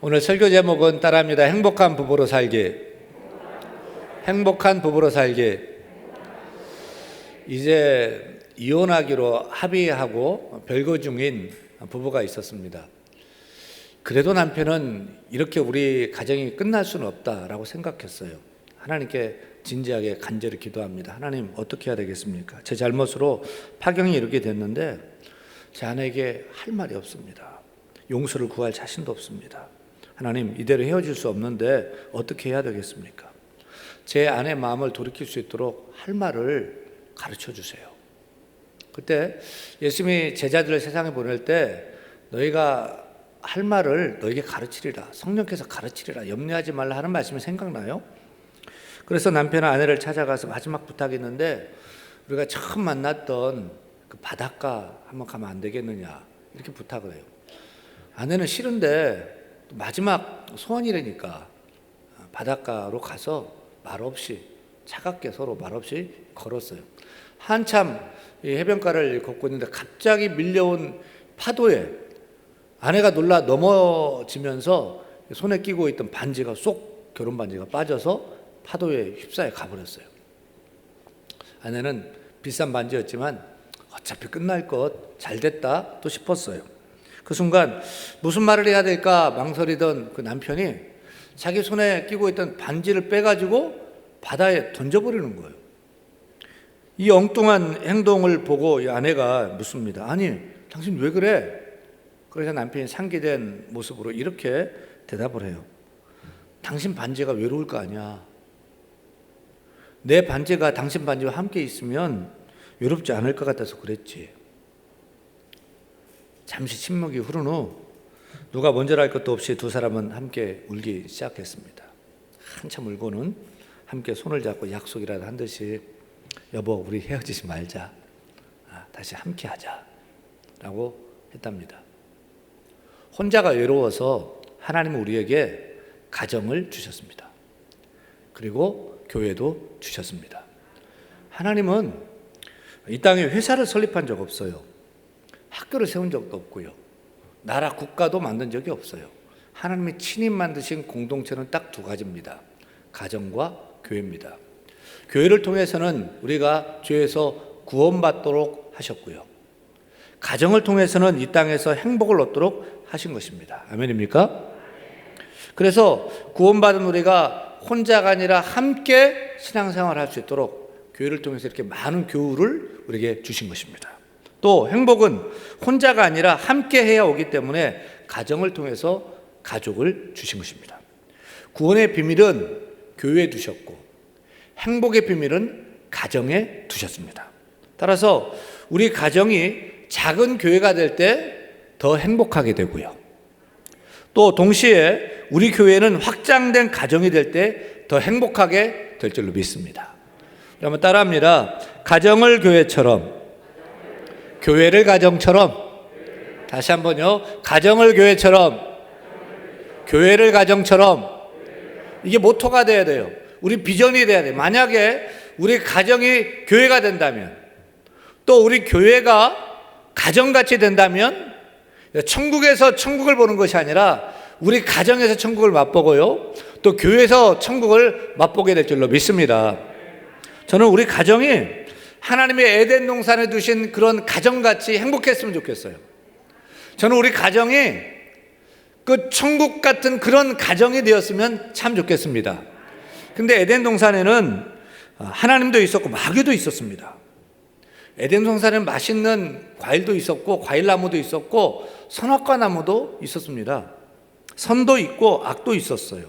오늘 설교 제목은 따라합니다. 행복한 부부로 살기. 행복한 부부로 살기. 이제 이혼하기로 합의하고 별거 중인 부부가 있었습니다. 그래도 남편은 이렇게 우리 가정이 끝날 수는 없다라고 생각했어요. 하나님께 진지하게 간절히 기도합니다. 하나님, 어떻게 해야 되겠습니까? 제 잘못으로 파경이 이렇게 됐는데 제 아내에게 할 말이 없습니다. 용서를 구할 자신도 없습니다. 하나님, 이대로 헤어질 수 없는데 어떻게 해야 되겠습니까? 제 아내 마음을 돌이킬 수 있도록 할 말을 가르쳐 주세요. 그때 예수님이 제자들을 세상에 보낼 때 너희가 할 말을 너에게 가르치리라, 성령께서 가르치리라, 염려하지 말라 하는 말씀이 생각나요? 그래서 남편은 아내를 찾아가서 마지막 부탁이 있는데, 우리가 처음 만났던 그 바닷가 한번 가면 안 되겠느냐 이렇게 부탁을 해요. 아내는 싫은데 마지막 소원이라니까 바닷가로 가서 말없이, 차갑게 서로 말없이 걸었어요. 한참 해변가를 걷고 있는데 갑자기 밀려온 파도에 아내가 놀라 넘어지면서 손에 끼고 있던 반지가 쏙, 결혼 반지가 빠져서 파도에 휩싸여 가버렸어요. 아내는 비싼 반지였지만 어차피 끝날 것, 잘 됐다 또 싶었어요. 그 순간 무슨 말을 해야 될까 망설이던 그 남편이 자기 손에 끼고 있던 반지를 빼가지고 바다에 던져버리는 거예요. 이 엉뚱한 행동을 보고 이 아내가 묻습니다. 아니, 당신 왜 그래? 그래서 남편이 상기된 모습으로 이렇게 대답을 해요. 당신 반지가 외로울 거 아니야. 내 반지가 당신 반지와 함께 있으면 외롭지 않을 것 같아서 그랬지. 잠시 침묵이 흐른 후 누가 먼저랄 것도 없이 두 사람은 함께 울기 시작했습니다. 한참 울고는 함께 손을 잡고 약속이라도 한 듯이 여보, 우리 헤어지지 말자. 다시 함께 하자. 라고 했답니다. 혼자가 외로워서 하나님은 우리에게 가정을 주셨습니다. 그리고 교회도 주셨습니다. 하나님은 이 땅에 회사를 설립한 적 없어요. 학교를 세운 적도 없고요. 나라 국가도 만든 적이 없어요. 하나님이 친히 만드신 공동체는 딱 두 가지입니다. 가정과 교회입니다. 교회를 통해서는 우리가 죄에서 구원받도록 하셨고요. 가정을 통해서는 이 땅에서 행복을 얻도록 하신 것입니다. 아멘입니까? 그래서 구원받은 우리가 혼자가 아니라 함께 신앙생활을 할 수 있도록 교회를 통해서 이렇게 많은 교훈을 우리에게 주신 것입니다. 또 행복은 혼자가 아니라 함께 해야 오기 때문에 가정을 통해서 가족을 주신 것입니다. 구원의 비밀은 교회에 두셨고 행복의 비밀은 가정에 두셨습니다. 따라서 우리 가정이 작은 교회가 될 때 더 행복하게 되고요. 또 동시에 우리 교회는 확장된 가정이 될 때 더 행복하게 될 줄로 믿습니다. 한번 따라합니다. 가정을 교회처럼, 교회를 가정처럼. 다시 한번요. 가정을 교회처럼, 교회를 가정처럼. 이게 모토가 돼야 돼요. 우리 비전이 돼야 돼요. 만약에 우리 가정이 교회가 된다면, 또 우리 교회가 가정같이 된다면 천국에서 천국을 보는 것이 아니라 우리 가정에서 천국을 맛보고요, 또 교회에서 천국을 맛보게 될 줄로 믿습니다. 저는 우리 가정이 하나님의 에덴 동산에 두신 그런 가정같이 행복했으면 좋겠어요. 저는 우리 가정이 그 천국 같은 그런 가정이 되었으면 참 좋겠습니다. 근데 에덴 동산에는 하나님도 있었고 마귀도 있었습니다. 에덴 동산에는 맛있는 과일도 있었고 과일나무도 있었고 선악과 나무도 있었습니다. 선도 있고 악도 있었어요.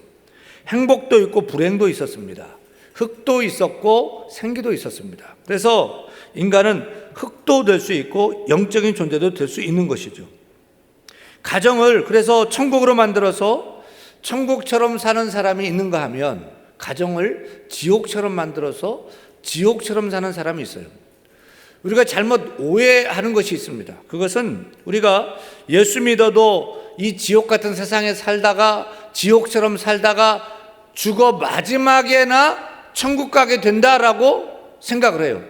행복도 있고 불행도 있었습니다. 흑도 있었고 생기도 있었습니다. 그래서 인간은 흑도 될 수 있고 영적인 존재도 될 수 있는 것이죠. 가정을 그래서 천국으로 만들어서 천국처럼 사는 사람이 있는가 하면 가정을 지옥처럼 만들어서 지옥처럼 사는 사람이 있어요. 우리가 잘못 오해하는 것이 있습니다. 그것은 우리가 예수 믿어도 이 지옥 같은 세상에 살다가 지옥처럼 살다가 죽어 마지막에나 천국 가게 된다라고 생각을 해요.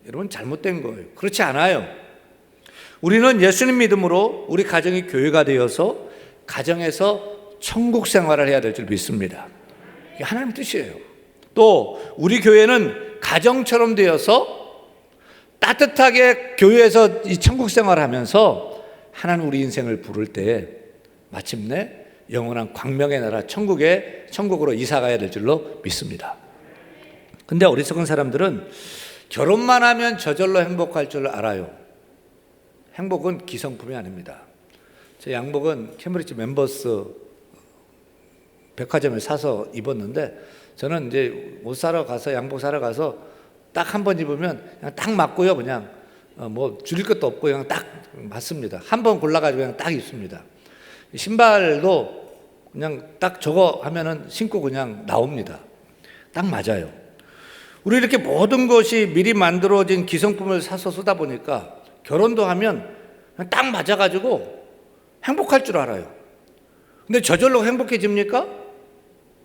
여러분, 잘못된 거예요. 그렇지 않아요. 우리는 예수님 믿음으로 우리 가정이 교회가 되어서 가정에서 천국 생활을 해야 될 줄 믿습니다. 이게 하나님 뜻이에요. 또 우리 교회는 가정처럼 되어서 따뜻하게 교회에서 이 천국 생활을 하면서 하나님 우리 인생을 부를 때 마침내 영원한 광명의 나라 천국으로 이사 가야 될 줄로 믿습니다. 근데 어리석은 사람들은 결혼만 하면 저절로 행복할 줄 알아요. 행복은 기성품이 아닙니다. 제 양복은 캠브리지 멤버스 백화점에 사서 입었는데, 저는 이제 옷 사러 가서 양복 사러 가서 딱 한 번 입으면 그냥 딱 맞고요. 그냥 뭐 줄일 것도 없고 그냥 딱 맞습니다. 한 번 골라가지고 그냥 딱 입습니다. 신발도 그냥 딱 저거 하면은 신고 그냥 나옵니다. 딱 맞아요. 우리 이렇게 모든 것이 미리 만들어진 기성품을 사서 쓰다 보니까 결혼도 하면 그냥 딱 맞아가지고 행복할 줄 알아요. 근데 저절로 행복해집니까?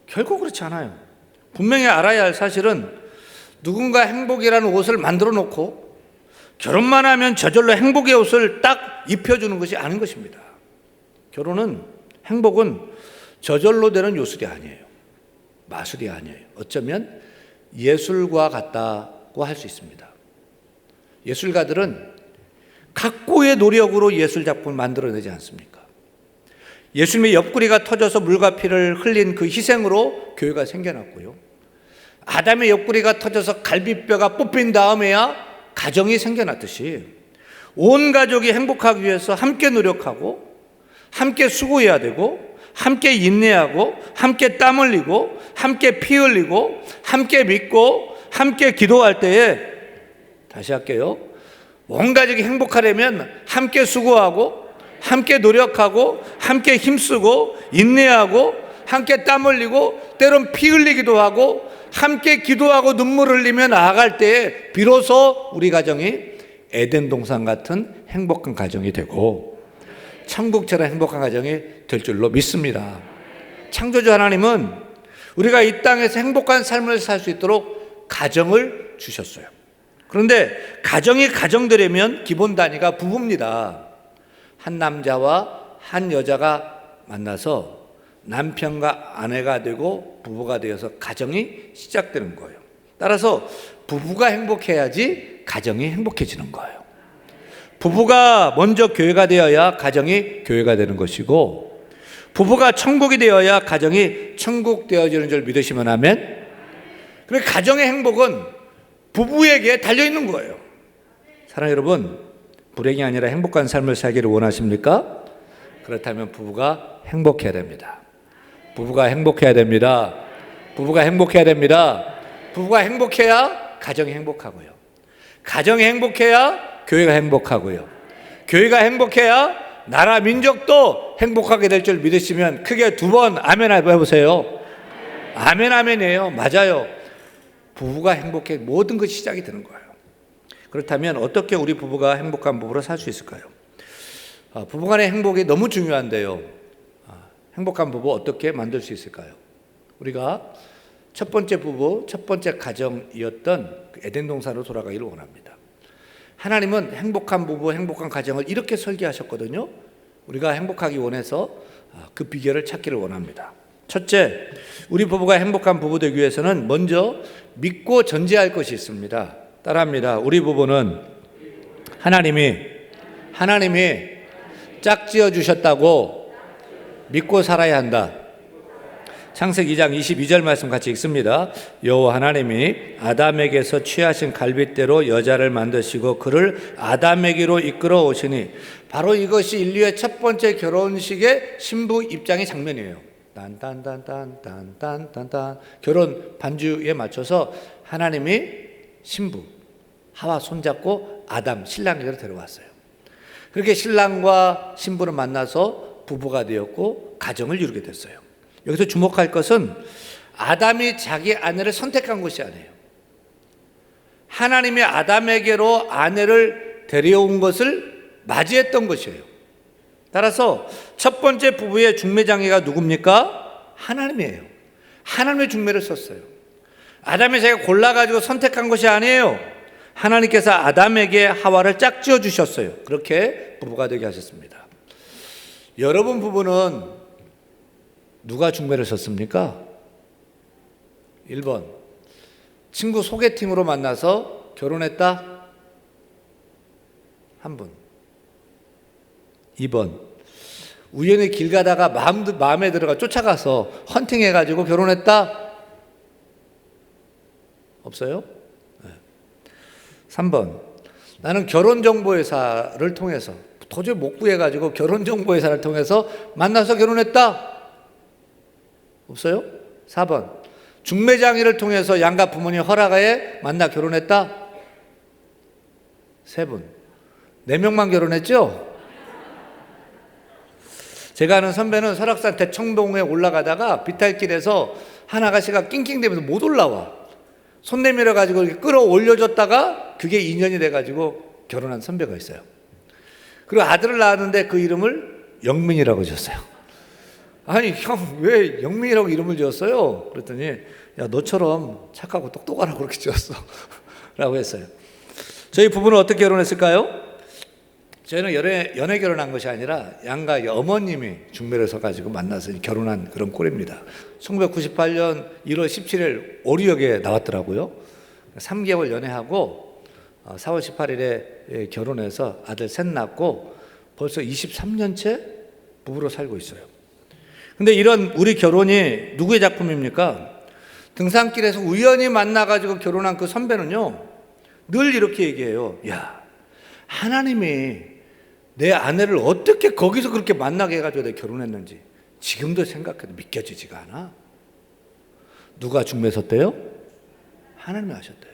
결코 그렇지 않아요. 분명히 알아야 할 사실은 누군가 행복이라는 옷을 만들어 놓고 결혼만 하면 저절로 행복의 옷을 딱 입혀주는 것이 아닌 것입니다. 행복은 저절로 되는 요술이 아니에요. 마술이 아니에요. 어쩌면 예술과 같다고 할 수 있습니다. 예술가들은 각고의 노력으로 예술 작품을 만들어내지 않습니까? 예수님의 옆구리가 터져서 물과 피를 흘린 그 희생으로 교회가 생겨났고요. 아담의 옆구리가 터져서 갈비뼈가 뽑힌 다음에야 가정이 생겨났듯이 온 가족이 행복하기 위해서 함께 노력하고 함께 수고해야 되고 함께 인내하고 함께 땀 흘리고 함께 피 흘리고 함께 믿고 함께 기도할 때에, 다시 할게요, 온 가족이 행복하려면 함께 수고하고 함께 노력하고 함께 힘쓰고 인내하고 함께 땀 흘리고 때론 피 흘리기도 하고 함께 기도하고 눈물 흘리며 나아갈 때에 비로소 우리 가정이 에덴 동산 같은 행복한 가정이 되고 천국처럼 행복한 가정이 될 줄로 믿습니다. 창조주 하나님은 우리가 이 땅에서 행복한 삶을 살 수 있도록 가정을 주셨어요. 그런데 가정이 가정되려면 기본 단위가 부부입니다. 한 남자와 한 여자가 만나서 남편과 아내가 되고 부부가 되어서 가정이 시작되는 거예요. 따라서 부부가 행복해야지 가정이 행복해지는 거예요. 부부가 먼저 교회가 되어야 가정이 교회가 되는 것이고, 부부가 천국이 되어야 가정이 천국 되어지는 줄 믿으시면 아멘. 그래서 가정의 행복은 부부에게 달려있는 거예요. 사랑하는 여러분, 불행이 아니라 행복한 삶을 살기를 원하십니까? 그렇다면 부부가 행복해야 됩니다. 부부가 행복해야 됩니다. 부부가 행복해야 됩니다. 부부가 행복해야 가정이 행복하고요. 가정이 행복해야 교회가 행복하고요. 교회가 행복해야 나라 민족도 행복하게 될 줄 믿으시면 크게 두 번 아멘 해보세요. 아멘 아멘이에요. 맞아요. 부부가 행복해 모든 것이 시작이 되는 거예요. 그렇다면 어떻게 우리 부부가 행복한 부부로 살 수 있을까요? 부부간의 행복이 너무 중요한데요. 행복한 부부 어떻게 만들 수 있을까요? 우리가 첫 번째 부부, 첫 번째 가정이었던 에덴 동산으로 돌아가기를 원합니다. 하나님은 행복한 부부, 행복한 가정을 이렇게 설계하셨거든요. 우리가 행복하기 원해서 그 비결을 찾기를 원합니다. 첫째, 우리 부부가 행복한 부부 되기 위해서는 먼저 믿고 전제할 것이 있습니다. 따라합니다. 우리 부부는 하나님이 짝지어 주셨다고 믿고 살아야 한다. 창세기 2장 22절 말씀 같이 읽습니다. 여호와 하나님이 아담에게서 취하신 갈빗대로 여자를 만드시고 그를 아담에게로 이끌어 오시니, 바로 이것이 인류의 첫 번째 결혼식의 신부 입장의 장면이에요. 딴딴딴딴딴딴딴 결혼 반주에 맞춰서 하나님이 신부 하와 손잡고 아담 신랑에게로 데려왔어요. 그렇게 신랑과 신부를 만나서 부부가 되었고 가정을 이루게 됐어요. 여기서 주목할 것은 아담이 자기 아내를 선택한 것이 아니에요. 하나님이 아담에게로 아내를 데려온 것을 맞이했던 것이에요. 따라서 첫 번째 부부의 중매장애가 누굽니까? 하나님이에요. 하나님의 중매를 썼어요. 아담이 자기가 골라가지고 선택한 것이 아니에요. 하나님께서 아담에게 하와를 짝지어 주셨어요. 그렇게 부부가 되게 하셨습니다. 여러분 부부는 누가 중매를 섰습니까? 1번, 친구 소개팅으로 만나서 결혼했다? 한 분. 2번, 우연히 길 가다가 마음에 들어가 쫓아가서 헌팅해가지고 결혼했다? 없어요? 네. 3번, 나는 결혼정보회사를 통해서 도저히 못 구해가지고 결혼정보회사를 통해서 만나서 결혼했다? 없어요? 4번, 중매장의를 통해서 양가 부모님 허락하에 만나 결혼했다? 3분. 4명만 결혼했죠? 제가 아는 선배는 설악산 대청동에 올라가다가 비탈길에서 한 아가씨가 낑낑대면서 못 올라와. 손 내밀어 가지고 이렇게 끌어올려줬다가 그게 인연이 돼가지고 결혼한 선배가 있어요. 그리고 아들을 낳았는데 그 이름을 영민이라고 지었어요. 아니 형 왜 영민이라고 이름을 지었어요? 그랬더니 야 너처럼 착하고 똑똑하라고 그렇게 지었어 라고 했어요. 저희 부부는 어떻게 결혼했을까요? 저희는 연애 결혼한 것이 아니라 양가 어머님이 중매를 서가지고 만나서 결혼한 그런 꼴입니다. 1998년 1월 17일 오리역에 나왔더라고요. 3개월 연애하고 4월 18일에 결혼해서 아들 셋 낳고 벌써 23년째 부부로 살고 있어요. 근데 이런 우리 결혼이 누구의 작품입니까? 등산길에서 우연히 만나가지고 결혼한 그 선배는요, 늘 이렇게 얘기해요. 야, 하나님이 내 아내를 어떻게 거기서 그렇게 만나게 해가지고 내가 결혼했는지 지금도 생각해도 믿겨지지가 않아. 누가 중매 섰대요? 하나님이 하셨대요.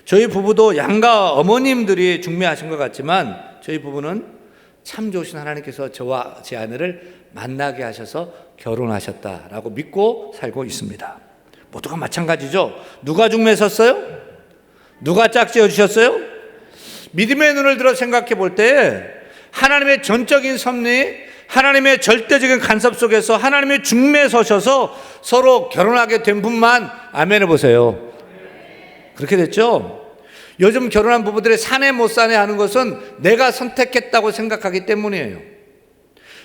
저희 부부도 양가 어머님들이 중매하신 것 같지만 저희 부부는 참 좋으신 하나님께서 저와 제 아내를 만나게 하셔서 결혼하셨다라고 믿고 살고 있습니다. 모두가 마찬가지죠. 누가 중매 섰어요? 누가 짝지어 주셨어요? 믿음의 눈을 들어 생각해 볼 때 하나님의 전적인 섭리, 하나님의 절대적인 간섭 속에서 하나님의 중매에 서셔서 서로 결혼하게 된 분만 아멘 해보세요. 그렇게 됐죠? 요즘 결혼한 부부들이 사내 못 사내 하는 것은 내가 선택했다고 생각하기 때문이에요.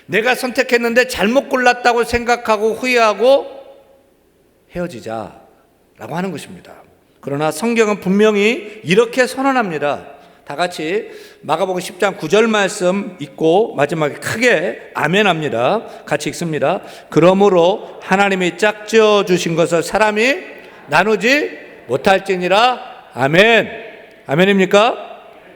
내가 선택했는데 잘못 골랐다고 생각하고 후회하고 헤어지자라고 하는 것입니다. 그러나 성경은 분명히 이렇게 선언합니다. 다 같이 마가복음 10장 9절 말씀 읽고 마지막에 크게 아멘합니다. 같이 읽습니다. 그러므로 하나님이 짝지어 주신 것을 사람이 나누지 못할지니라. 아멘. 아멘입니까?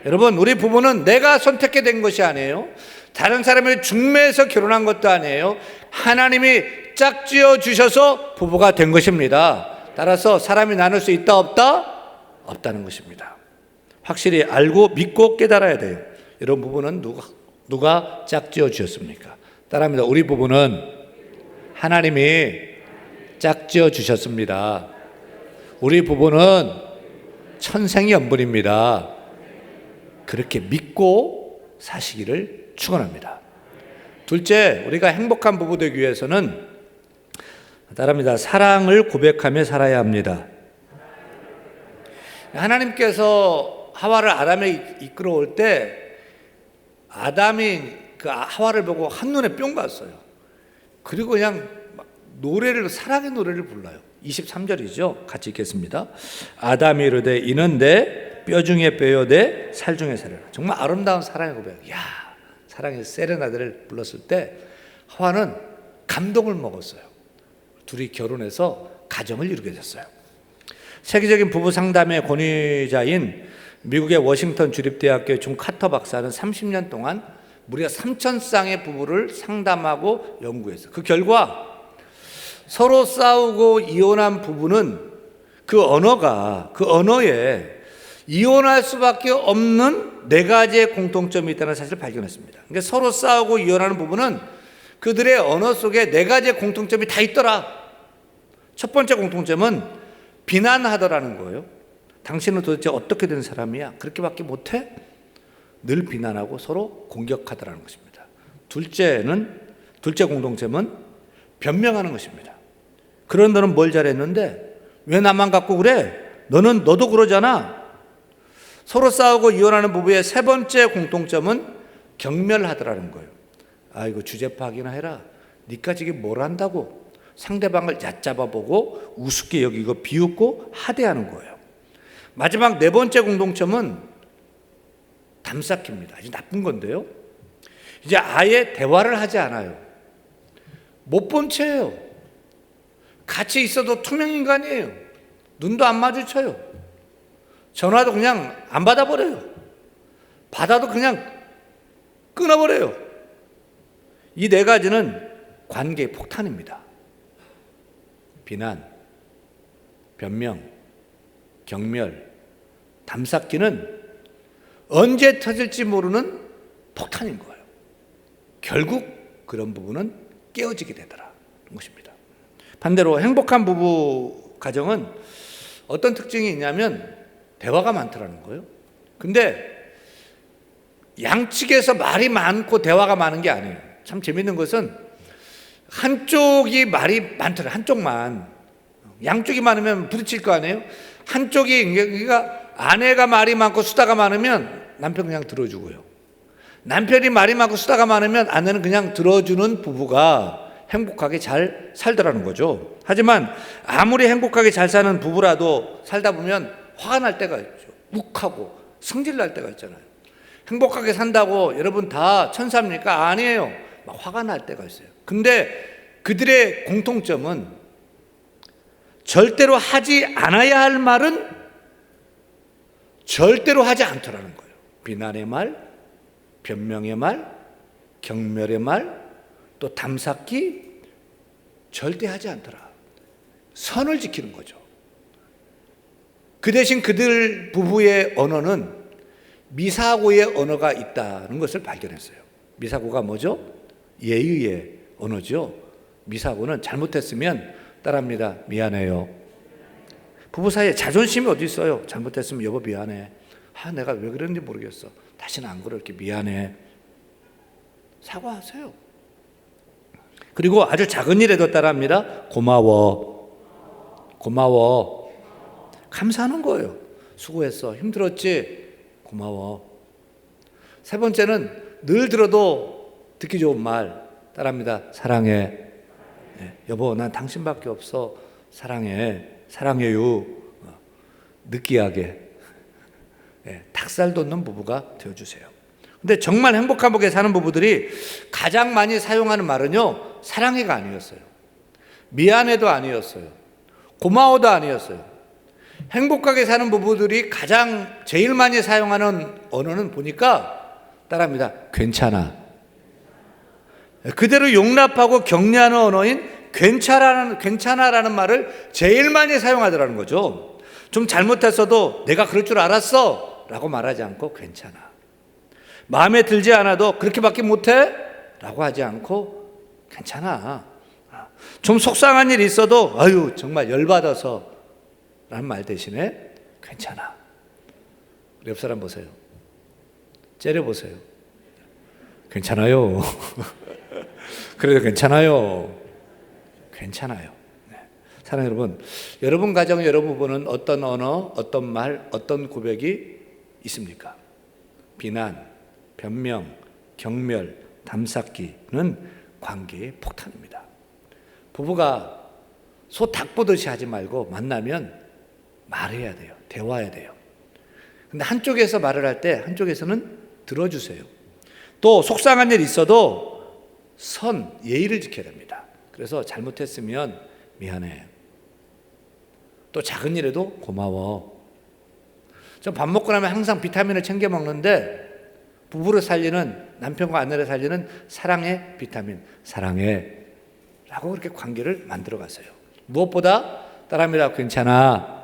여러분, 우리 부부는 내가 선택해 된 것이 아니에요. 다른 사람을 중매해서 결혼한 것도 아니에요. 하나님이 짝지어 주셔서 부부가 된 것입니다. 따라서 사람이 나눌 수 있다 없다? 없다는 것입니다. 확실히 알고 믿고 깨달아야 돼요. 여러분, 부부는 누가 짝지어 주셨습니까? 따라합니다. 우리 부부는 하나님이 짝지어 주셨습니다. 우리 부부는 천생연분입니다. 그렇게 믿고 사시기를 축원합니다. 둘째, 우리가 행복한 부부 되기 위해서는 따라합니다. 사랑을 고백하며 살아야 합니다. 하나님께서 하와를 아담에 이끌어올 때 아담이 그 하와를 보고 한눈에 뿅 봤어요. 그리고 그냥 사랑의 노래를 불러요. 23절이죠. 같이 읽겠습니다. 아담이 이르되 이는 내 뼈 중에 뼈요 내 살 중에 살이라. 정말 아름다운 사랑의 고백. 야, 사랑의 세레나데를 불렀을 때 하와는 감동을 먹었어요. 둘이 결혼해서 가정을 이루게 됐어요. 세계적인 부부 상담의 권위자인 미국의 워싱턴 주립대학교 존 카터 박사는 30년 동안 무려 3,000쌍의 부부를 상담하고 연구했어요. 그 결과 서로 싸우고 이혼한 부부는 그 언어에 이혼할 수밖에 없는 4가지의 공통점이 있다는 사실을 발견했습니다. 그러니까 서로 싸우고 이혼하는 부부는 그들의 언어 속에 4가지의 공통점이 다 있더라. 첫 번째 공통점은 비난하더라는 거예요. 당신은 도대체 어떻게 된 사람이야? 그렇게밖에 못해? 늘 비난하고 서로 공격하더라는 것입니다. 둘째 공통점은 변명하는 것입니다. 그런 너는 뭘 잘했는데 왜 나만 갖고 그래? 너도 그러잖아. 서로 싸우고 이혼하는 부부의 3번째 공통점은 경멸하더라는 거예요. 아이고 주제 파악이나 해라. 니까지 이게 뭘 한다고 상대방을 얕잡아보고 우습게 여기고 비웃고 하대하는 거예요. 마지막 네 번째 공동점은 담쌓기입니다. 아주 나쁜 건데요. 이제 아예 대화를 하지 않아요. 못 본 채예요. 같이 있어도 투명 인간이에요. 눈도 안 마주쳐요. 전화도 그냥 안 받아버려요. 받아도 그냥 끊어버려요. 이 네 가지는 관계의 폭탄입니다. 비난, 변명, 경멸, 담쌓기는 언제 터질지 모르는 폭탄인 거예요. 결국 그런 부분은 깨어지게 되더라는 것입니다. 반대로 행복한 부부 가정은 어떤 특징이 있냐면 대화가 많더라는 거예요. 근데 양측에서 말이 많고 대화가 많은 게 아니에요. 참 재밌는 것은 한쪽이 말이 많더라. 한쪽만. 양쪽이 많으면 부딪힐 거 아니에요. 한쪽이, 그러니까 아내가 말이 많고 수다가 많으면 남편 그냥 들어주고요. 남편이 말이 많고 수다가 많으면 아내는 그냥 들어주는 부부가 행복하게 잘 살더라는 거죠. 하지만 아무리 행복하게 잘 사는 부부라도 살다 보면 화가 날 때가 있죠. 욱하고 성질 날 때가 있잖아요. 행복하게 산다고 여러분 다 천사입니까? 아니에요. 막 화가 날 때가 있어요. 근데 그들의 공통점은 절대로 하지 않아야 할 말은 절대로 하지 않더라는 거예요. 비난의 말, 변명의 말, 경멸의 말, 또 담쌓기 절대 하지 않더라. 선을 지키는 거죠. 그 대신 그들 부부의 언어는 미사고의 언어가 있다는 것을 발견했어요. 미사고가 뭐죠? 예의의 언어죠. 미사고는 잘못했으면 따라합니다. 미안해요. 부부 사이에 자존심이 어디 있어요? 잘못했으면 여보 미안해. 내가 왜 그랬는지 모르겠어. 다시는 안 그럴게. 미안해. 사과하세요. 그리고 아주 작은 일에도 따라합니다. 고마워. 고마워. 감사하는 거예요. 수고했어. 힘들었지? 고마워. 세 번째는 늘 들어도 듣기 좋은 말 따라합니다. 사랑해. 여보 난 당신밖에 없어. 사랑해. 사랑해요. 느끼하게 닭살 돋는 부부가 되어주세요. 근데 정말 행복하게 사는 부부들이 가장 많이 사용하는 말은요, 사랑해가 아니었어요. 미안해도 아니었어요. 고마워도 아니었어요. 행복하게 사는 부부들이 가장 제일 많이 사용하는 언어는 보니까 따라합니다. 괜찮아. 그대로 용납하고 격려하는 언어인 괜찮아라는 말을 제일 많이 사용하더라는 거죠. 좀 잘못했어도 내가 그럴 줄 알았어 라고 말하지 않고 괜찮아. 마음에 들지 않아도 그렇게밖에 못해? 라고 하지 않고 괜찮아. 좀 속상한 일이 있어도 아유 정말 열받아서 라는 말 대신에 괜찮아. 옆 사람 보세요. 째려보세요. 괜찮아요. 그래도 괜찮아요. 괜찮아요. 사랑하는 여러분, 여러분 가정, 여러분 부부는 어떤 언어, 어떤 말, 어떤 고백이 있습니까? 비난, 변명, 경멸, 담쌓기는 관계의 폭탄입니다. 부부가 소 닭 보듯이 하지 말고 만나면 말해야 돼요. 대화해야 돼요. 근데 한쪽에서 말을 할 때 한쪽에서는 들어주세요. 또 속상한 일 있어도 예의를 지켜야 됩니다. 그래서 잘못했으면 미안해. 또 작은 일에도 고마워. 전 밥 먹고 나면 항상 비타민을 챙겨 먹는데 부부를 살리는, 남편과 아내를 살리는 사랑의 비타민, 사랑해 라고 그렇게 관계를 만들어 갔어요. 무엇보다 따라합니다. 괜찮아.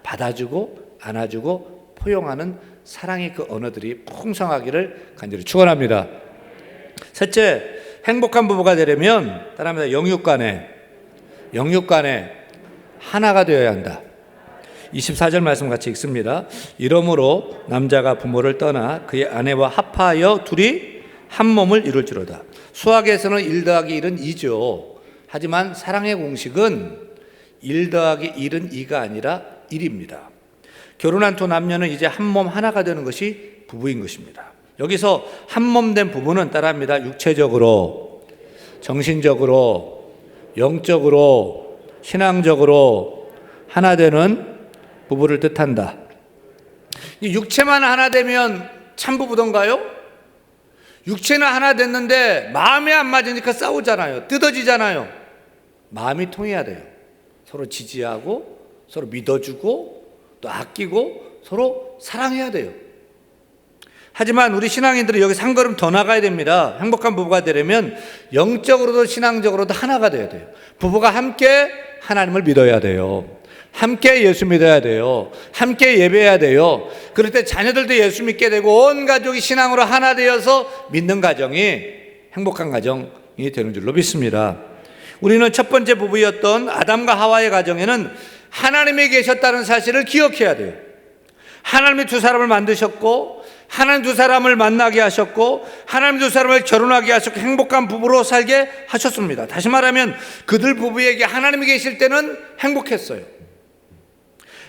받아주고 안아주고 포용하는 사랑의 그 언어들이 풍성하기를 간절히 축원합니다. 셋째, 행복한 부부가 되려면 따라합니다. 영육 간에 하나가 되어야 한다. 24절 말씀 같이 읽습니다. 이러므로 남자가 부모를 떠나 그의 아내와 합하여 둘이 한 몸을 이룰지로다. 수학에서는 1 더하기 1은 2죠. 하지만 사랑의 공식은 1 더하기 1은 2가 아니라 1입니다. 결혼한 두 남녀는 이제 한 몸 하나가 되는 것이 부부인 것입니다. 여기서 한 몸 된 부부는 따라합니다. 육체적으로, 정신적으로, 영적으로, 신앙적으로 하나 되는 부부를 뜻한다. 이 육체만 하나 되면 참부부던가요? 육체는 하나 됐는데 마음이 안 맞으니까 싸우잖아요. 뜯어지잖아요. 마음이 통해야 돼요. 서로 지지하고 서로 믿어주고 또 아끼고 서로 사랑해야 돼요. 하지만 우리 신앙인들은 여기서 한 걸음 더 나가야 됩니다. 행복한 부부가 되려면 영적으로도 신앙적으로도 하나가 돼야 돼요. 부부가 함께 하나님을 믿어야 돼요. 함께 예수 믿어야 돼요. 함께 예배해야 돼요. 그럴 때 자녀들도 예수 믿게 되고 온 가족이 신앙으로 하나 되어서 믿는 가정이 행복한 가정이 되는 줄로 믿습니다. 우리는 첫 번째 부부였던 아담과 하와의 가정에는 하나님이 계셨다는 사실을 기억해야 돼요. 하나님이 두 사람을 만드셨고 하나님 두 사람을 만나게 하셨고 하나님 두 사람을 결혼하게 하셨고 행복한 부부로 살게 하셨습니다. 다시 말하면 그들 부부에게 하나님이 계실 때는 행복했어요.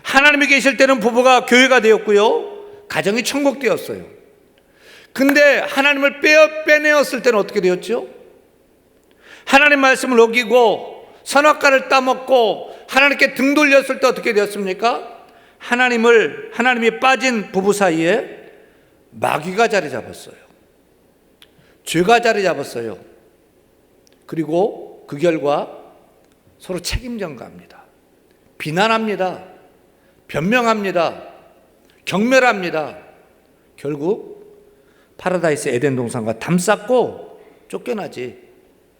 하나님이 계실 때는 부부가 교회가 되었고요, 가정이 천국되었어요. 근데 하나님을 빼내었을 때는 어떻게 되었죠? 하나님 말씀을 어기고 선악과를 따먹고 하나님께 등 돌렸을 때 어떻게 되었습니까? 하나님이 빠진 부부 사이에 마귀가 자리 잡았어요. 죄가 자리 잡았어요. 그리고 그 결과 서로 책임 전가합니다. 비난합니다. 변명합니다. 경멸합니다. 결국 파라다이스 에덴 동산과 담쌓고 쫓겨나지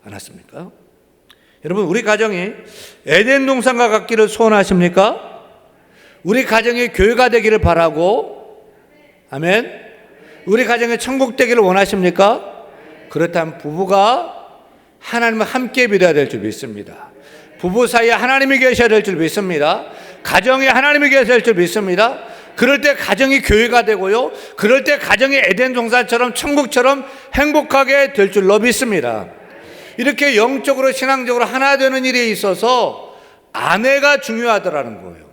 않았습니까? 여러분, 우리 가정이 에덴 동산과 같기를 소원하십니까? 우리 가정이 교회가 되기를 바라고, 아멘. 우리 가정이 천국 되기를 원하십니까? 그렇다면 부부가 하나님을 함께 믿어야 될 줄 믿습니다. 부부 사이에 하나님이 계셔야 될 줄 믿습니다. 가정에 하나님이 계셔야 될 줄 믿습니다. 그럴 때 가정이 교회가 되고요, 그럴 때 가정이 에덴 동산처럼 천국처럼 행복하게 될 줄로 믿습니다. 이렇게 영적으로 신앙적으로 하나 되는 일에 있어서 아내가 중요하더라는 거예요.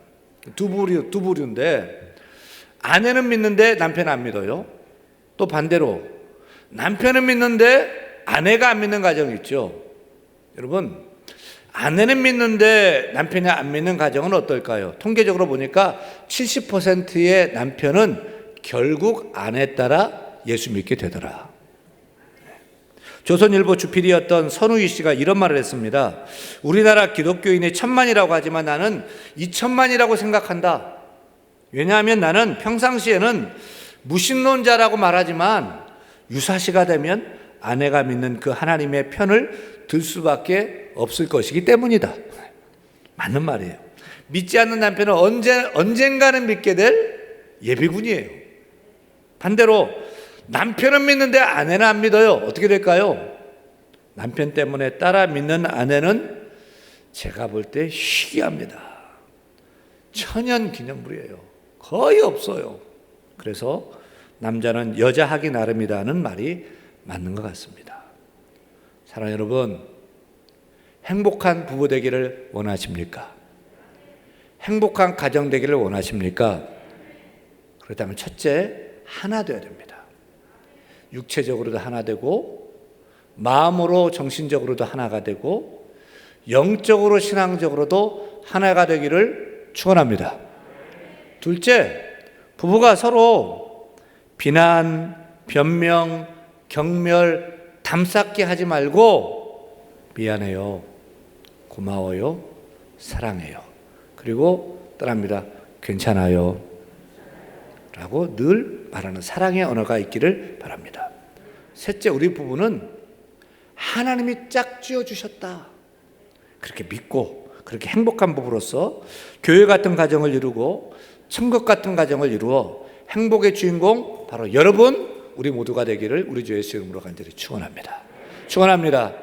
두 부류인데 아내는 믿는데 남편 안 믿어요. 또 반대로 남편은 믿는데 아내가 안 믿는 가정이 있죠. 여러분, 아내는 믿는데 남편이 안 믿는 가정은 어떨까요? 통계적으로 보니까 70%의 남편은 결국 아내 따라 예수 믿게 되더라. 조선일보 주필이었던 선우희 씨가 이런 말을 했습니다. 우리나라 기독교인이 1000만이라고 하지만 나는 2000만이라고 생각한다. 왜냐하면 나는 평상시에는 무신론자라고 말하지만 유사시가 되면 아내가 믿는 그 하나님의 편을 들 수밖에 없을 것이기 때문이다. 맞는 말이에요. 믿지 않는 남편은 언젠가는 믿게 될 예비군이에요. 반대로 남편은 믿는데 아내는 안 믿어요. 어떻게 될까요? 남편 때문에 따라 믿는 아내는 제가 볼 때 희귀합니다. 천연기념물이에요. 거의 없어요. 그래서 남자는 여자 하기 나름이라는 말이 맞는 것 같습니다. 사랑하는 여러분, 행복한 부부 되기를 원하십니까? 행복한 가정 되기를 원하십니까? 그렇다면 첫째, 하나 되어야 됩니다. 육체적으로도 하나 되고 마음으로 정신적으로도 하나가 되고 영적으로 신앙적으로도 하나가 되기를 축원합니다. 둘째, 부부가 서로 비난, 변명, 경멸, 담쌓기 하지 말고 미안해요, 고마워요, 사랑해요, 그리고 떠납니다. 괜찮아요 라고 늘 말하는 사랑의 언어가 있기를 바랍니다. 셋째, 우리 부부는 하나님이 짝 지어주셨다, 그렇게 믿고 그렇게 행복한 부부로서 교회 같은 가정을 이루고 천국 같은 가정을 이루어 행복의 주인공 바로 여러분, 우리 모두가 되기를 우리 주 예수 이름으로 간절히 축원합니다. 축원합니다.